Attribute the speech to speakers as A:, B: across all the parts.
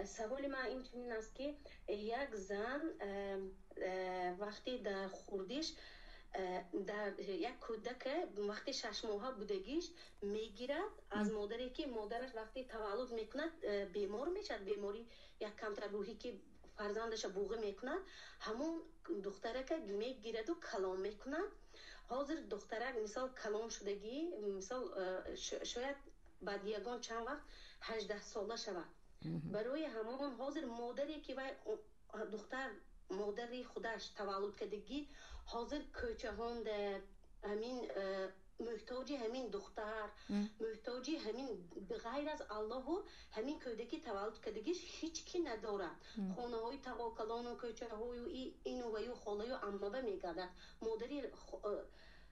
A: سوال من این است که یک زن وقتی در خوردیش در یک کودک وقتی 6 ماه بودگیش میگیرد از مادری که مادرش وقتی تولد میکند بیمار میشد، بیماری یک کمتر روحی که فرزندش بوغه میکند، همون دختره که میگیرد و کلام میکند. حاضر دختره مثال کلام شدگی مثال شاید بعد یگان چند وقت 18 ساله شود. برای همون حاضر مادری که وای دختر مادری خودش تولد کردگی حاضر کوچه هنده همین محتاجی همین دختر محتاجی همین بغیر از الله و همین کودکی تولد کردگیش هیچ کی ندارد. خانه های تواکلان و کوچه های و اینو و یو خاله و عمه میگردد مادری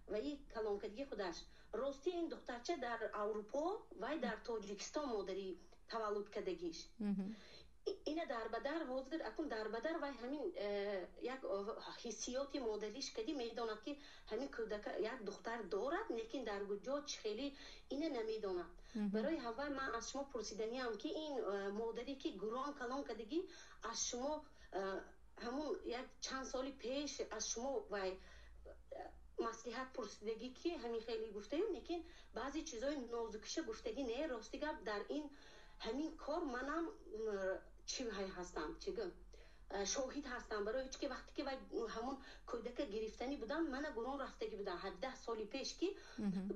A: و این کلام کردگی خودش. راستی این دخترچه در اروپا و در تاجیکستان مادری تولد کردگیش اینه در بدر حاضر اکن در بدر و همین یک حسیاتی مادریش کدی میداند که همین کودک یک دختر دارد لیکن در کجا خیلی اینه نمیداند. برای هوا من از شما پرسیدنی هم که این مادری که گران کلام کردگی از شما همون یک چند سالی پیش از شما و مصلحت پرسیدگی که همین خیلی گفتیم لیکن بعضی چیزای نازکش گفتگی نه. راستی گفت در این همین کار منم چی هستم چیگم شاهد هستم. برای چی که وقتی که همون کودک گرفتنی بودم من گران رفتگی بودم 17 سالی پیش که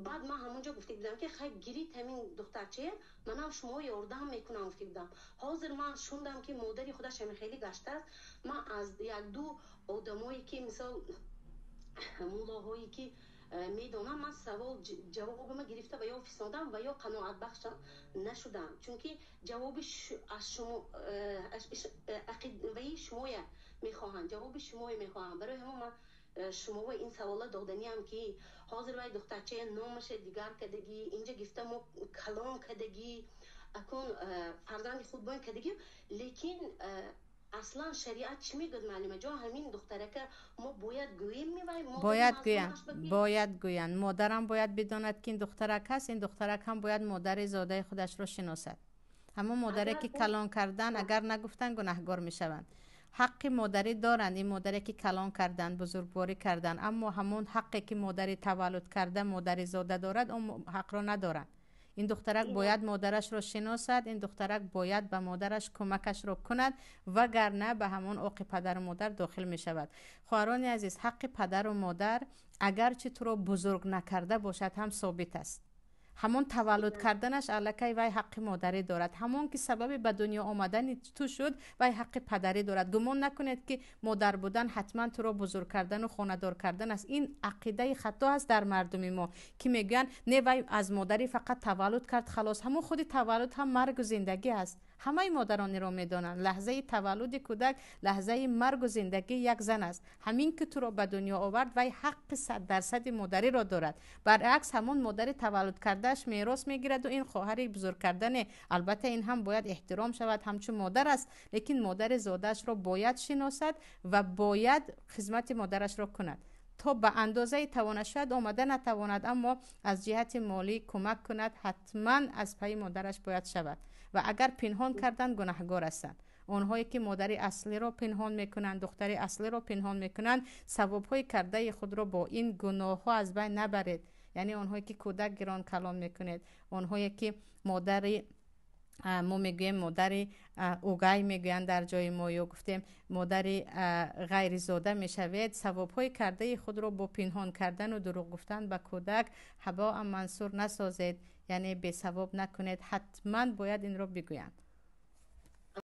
A: بعد من همونجا گفته بودم که خیلی گریت همین دخترچه منم شما یاردم میکنم گفته بودم. حاضر من شوندم که مادری خودش همین خیلی گشته است. من از یک دو آدمایی که مثال مولاهایی که میدونم من سوال جوابم گرفته و یا فسادم و یا قناعت بخش نشدم چون که جوابش از شما عقیده شمایه میخواهند جواب شمایه میخواهند. برای همون من شما و این سوال دادنی هم که حاضر وای دخترچه نامش دیگر کدگی اینجا گفته ما کلام کدگی اکن فرزند خود باید کدگی لیکن اصلا شریعت چی میگه معلومه جا همین دختره که ما باید گوییم
B: باید گویند مادرم باید بداند که این دخترک هست. این دخترک هم باید مادر زاده خودش رو شناسد. همون مادره که کلام کردن اگر نگفتن گناهگار میشوند. حق مادری دارند این مادری که کلام کردن بزرگواری کردن اما همون حقی که مادری تولد کرده مادر زاده دارد اون حق رو ندارند. این دخترک باید مادرش رو شناسد. این دخترک باید به مادرش کمکش رو کند وگرنه به همون عقوق پدر و مادر داخل می شود. خواهران عزیز حق پدر و مادر اگرچه تو رو بزرگ نکرده باشد هم ثابت است. همون تولد کردنش الکی وای حق مادری دارد. همون که سبب به دنیا آمدن تو شد وای حق پدری دارد. گمان نکنید که مادر بودن حتما تو رو بزرگ کردن و خانه‌دار کردن است. این عقیده خطا است در مردم ما که میگن نه وای از مادری فقط تولد کرد خلاص. همون خودی تولد هم مرگ و زندگی است. همه مادران رو میدونن لحظه تولد کودک لحظه مرگ و زندگی یک زن است. همین که تو رو به دنیا آورد وای حق 100% مادری را دارد. برعکس همون مادر تولد کردهش میراث میگیرد و این خواهر بزرگ کردن. البته این هم باید احترام شود همچون مادر است لیکن مادر زادش را باید شناسد و باید خدمت مادرش را کند تا به اندازه توانش شد آمده نتواند اما از جهت مالی کمک کند. حتما از پای مادرش باید شود و اگر پنهان کردن گناهگار هستند. اونهایی که مادری اصلی رو پنهان میکنن دختری اصلی رو پنهان میکنن ثوابهای کرده خود رو با این گناه ها از بین نبرید. یعنی اونهایی که کودک گران کلام میکنید اونهایی که مادری ما میگویم مادری اوگای میگوین در جای ما یا گفتیم مادری غیر زاده میشوید ثوابهای کرده خود رو با پنهان کردن و دروغ گفتن به کودک هبا منصور نسازید. یعنی به ثواب نکنید. حتما باید این رو بگویند.